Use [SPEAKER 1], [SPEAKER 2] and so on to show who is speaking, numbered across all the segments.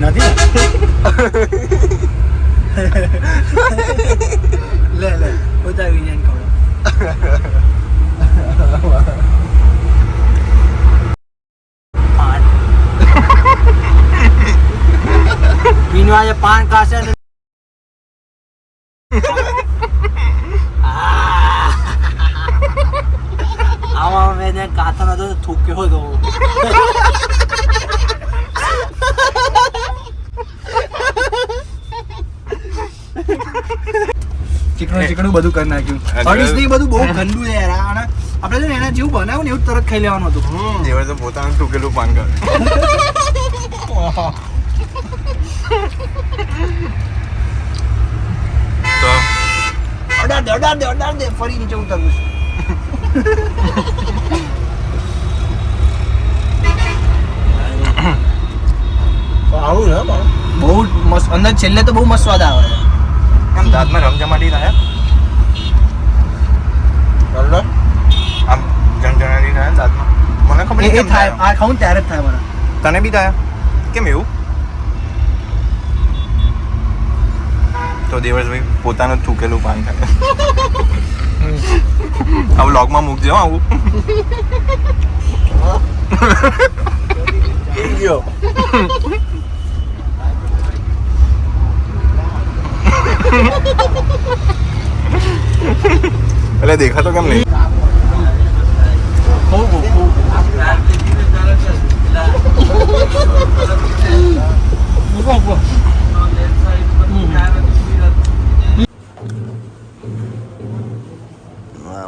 [SPEAKER 1] નથી લે લે પોતા વિજ્ઞાન ખવડો પીનવા જે પાન કાશે આમાં મેં કાતો નતો થૂક્યો હતો ચીકણું બધું કરી નાખ્યું અડીસ ની બધું બહુ ગંદુ છે યાર અને આપણે છે ને એના જેવું બનાવ્યું ને એવું તરત ખાઈ લેવાનું હતું
[SPEAKER 2] જેવા તો પોતાનું ટૂકેલું પાન કર તો
[SPEAKER 1] અડાર દે ફરી નીચે ઉતરવું
[SPEAKER 2] આવું ને
[SPEAKER 1] બહુ મસ્ત અંદર છેલ્લે તો બહુ મસ્ત સ્વાદ આવે
[SPEAKER 2] આમ દાંતમાં રમઝમાટી થાય આમ જણજણાટી થાય દાંતમાં મને ખબર
[SPEAKER 1] એ થાય આ ખાઉં ત્યારે જ થાય મને
[SPEAKER 2] તને બી થાય કેમ એવું તો દેવર્ષભાઈ પોતાનું થૂકેલું પાન થાય આ વ્લોગમાં મૂકજો આવું એટલે દેખાતો કેમ નહીં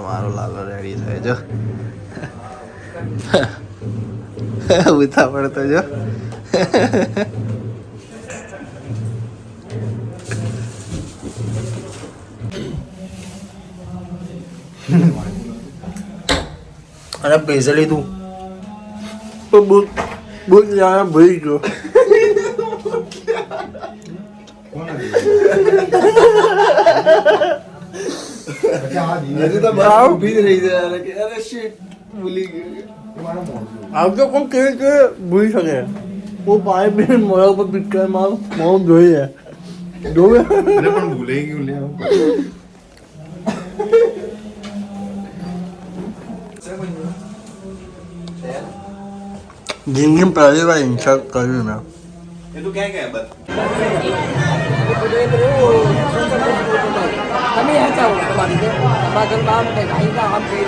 [SPEAKER 2] મારો લાલો રેડી થાય જો ઉતા પડતો જો
[SPEAKER 1] અને પૈસા લીધું બહુ જાણે ભરી ગયો આવતો કોણ કેવી રીતે ભૂલી શકે હું પાણી પીને મોડા ઉપર પીટકાર મારું મોં જોઈએ જોવે
[SPEAKER 2] પણ ભૂલાઈ ગયું લે
[SPEAKER 1] જિંદગી પહેલી વાર ઇન્સલ્ટ કર્યું મેં
[SPEAKER 2] એ તું ક્યાં ગયા બસ
[SPEAKER 3] kami yang tahu kemarin itu bagian bawah mereka kita hampir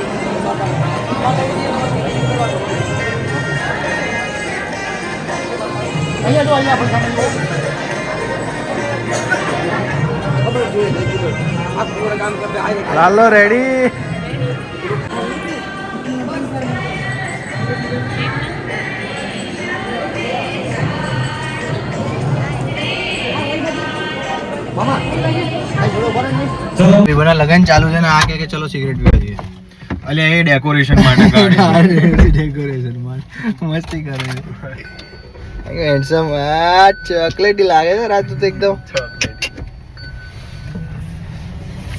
[SPEAKER 3] hanya dua ya bersama itu aku rekam ke air
[SPEAKER 1] Lalo ready
[SPEAKER 3] mama
[SPEAKER 1] વિભોના લગન ચાલુ છે ને આ કે ચલો સિગરેટ પીવા જઈએ
[SPEAKER 2] અલ્યા એ ડેકોરેશન માટે
[SPEAKER 1] ડેકોરેશન માટે મસ્તી કરે છે હેન્ડસમ આ ચોકલેટી લાગે છે રાત તો એકદમ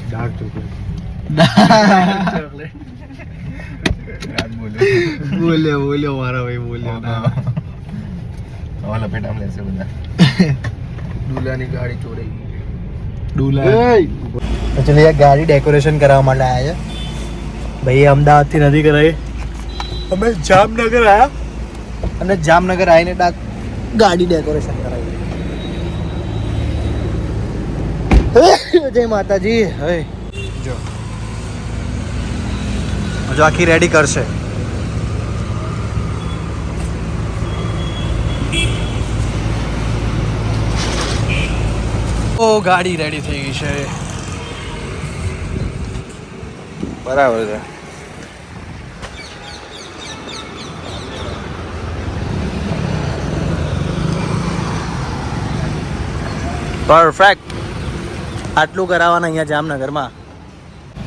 [SPEAKER 2] ડાર્ક ચોકલેટ
[SPEAKER 1] બોલ્યો મારા ભાઈ બોલ્યો
[SPEAKER 2] હવે લપેટામ લેશે બધા
[SPEAKER 1] દુલાની ગાડી ચોરાઈ ગઈ ચલો યાર ગાડી ડેકોરેશન કરાવવા માટે આવ્યા છે ભાઈ અમદાવાદથી નથી કરાવી અમે જામનગર આવ્યા અને જામનગર આવીને ગાડી ડેકોરેશન કરાવી જય માતાજી હવે જો આખી રેડી કરશે ઓ ગાડી રેડી થઈ ગઈ છે
[SPEAKER 2] બરાબર છે
[SPEAKER 1] પરફેક્ટ આટલું કરાવવાના અહીંયા જામનગરમાં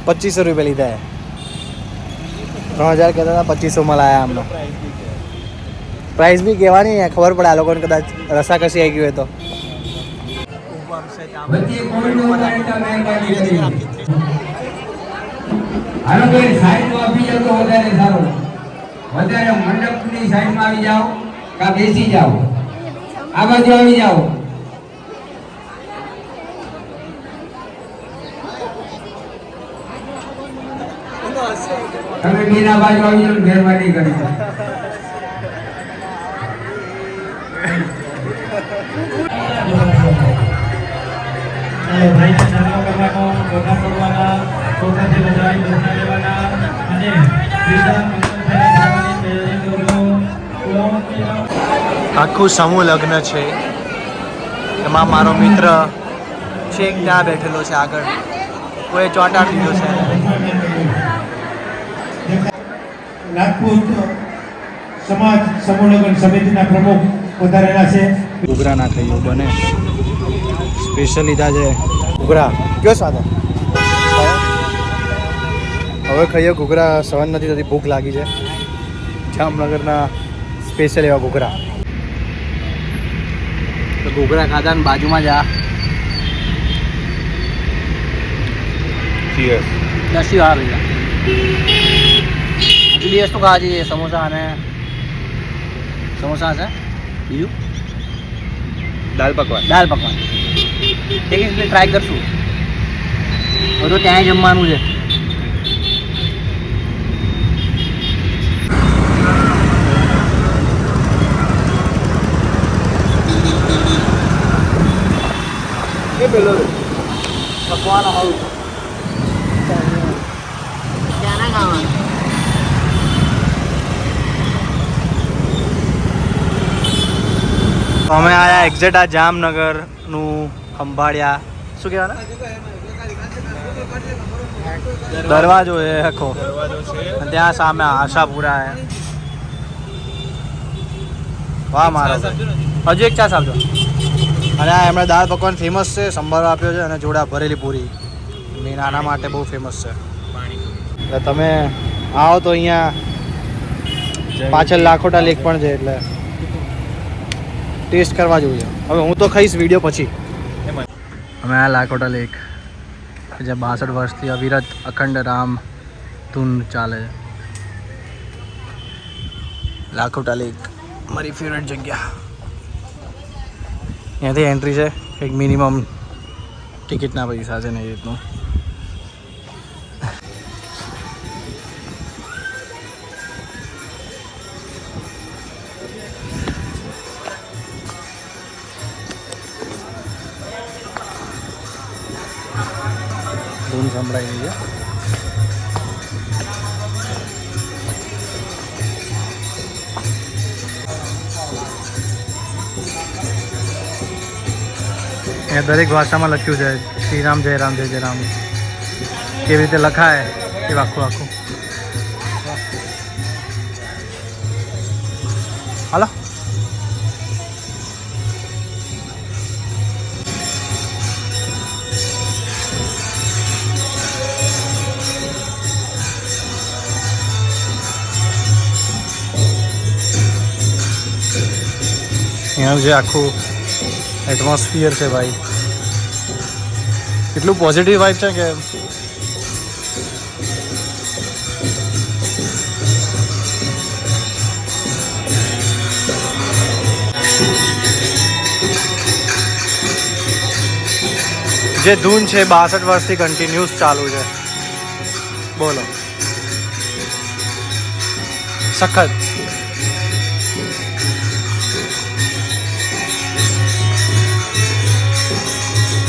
[SPEAKER 1] 2500 રૂપિયા લીધા 3000 કહેતા હતા 2500 લાયા આમનો પ્રાઇસ બી કહેવાની ખબર પડે આ લોકોને કદાચ રસાકસી આવી ગયું હોય તો
[SPEAKER 4] હાલો ભાઈ સાઈડમાં આપી જાવ તો વધારે સારું વધારે મંડપની સાઈડમાં આવી જાઓ કા બેસી જાઓ આ બાજુ આવી જાઓ. તમે બીના બાજુ આવી જાઓ, મહેરબાની કરી.
[SPEAKER 5] અને ભાઈને ધર્મ કરવાનો, ફોટા પડવાના, ફોટાથી બધાય દર્શન લેવાના અને બીજા મંગળભાઈ તૈયારી કરજો.
[SPEAKER 1] આખું સમૂહ લગ્ન છે. એમાં મારો મિત્ર છેક ત્યાં બેઠેલો છે આગળ, કોઈ ચોંટાડ દીધો છે.
[SPEAKER 5] રાજપૂત સમાજ સમૂહ લગ્ન સમિતિના પ્રમુખ વધારેલા છે.
[SPEAKER 1] ઘૂઘરા ના ખાઈએ બને સ્પેશિયલ લીધા છે ઘૂઘરા. કયો સ્વાદ છે? હવે ખાઈએ ઘૂઘરા. સહન નથી થતી, ભૂખ લાગી છે. જામનગરના સ્પેશિયલ એવા ઘૂઘરા. તો ઘૂઘરા ખાધા ને બાજુમાં જ આ
[SPEAKER 2] ચીયર્સ.
[SPEAKER 1] લસ્સી વાળા લીધા. હજુ બી વસ્તુ ખાવા જઈએ, સમોસા અને સમોસા છે, બીજું
[SPEAKER 2] દાલ પકવાન.
[SPEAKER 1] દાલ પકવાન. એક એક ટ્રાય કરશું. બધું ત્યાં જમવાનું છે. એ પેલો પકવાન આવું
[SPEAKER 3] ત્યાંના ખાવાનું.
[SPEAKER 1] અમે આયા એક્ઝેક્ટ આ જામનગરનું ખંભાળિયા શું કહેવાના દરવાજો છે આખો. અને ત્યાં સામે આશાપુરા છે. વાહ મારો હજુ એક ચા આપજો. અને આ એમણે દાળ પકવાન ફેમસ છે, સંભારો આપ્યો છે અને જોડા ભરેલી પૂરી મેન આના માટે બહુ ફેમસ છે. એટલે તમે આવો તો અહીંયા પાછળ લાખોટા લેક પણ છે, એટલે ટેસ્ટ કરવા જેવું છે. હવે હું તો ખાઈશ વિડીયો પછી. અમે આ લાખોટા લેક જે 62 વર્ષથી અવિરત અખંડ રામ ધૂન ચાલે છે. લાખોટા લેક મારી ફેવરેટ જગ્યા. અહીંયાથી એન્ટ્રી છે, કંઈક મિનિમમ ટિકિટના પૈસા છે ને એ રીતનું. ધૂન સંભળાઈ રહી છે. અહીંયા દરેક ભાષામાં લખ્યું છે શ્રી રામ જય રામ જય જય રામ. કેવી રીતે લખાય એ આખું આખું. હાલો અહીંયાનું જે આખું એટમોસ્ફિયર છે ભાઈ, એટલું પોઝિટિવ વાઇબ છે કે જે ધૂન છે 62 વર્ષથી કન્ટિન્યુઅસ ચાલુ છે. બોલો સખત.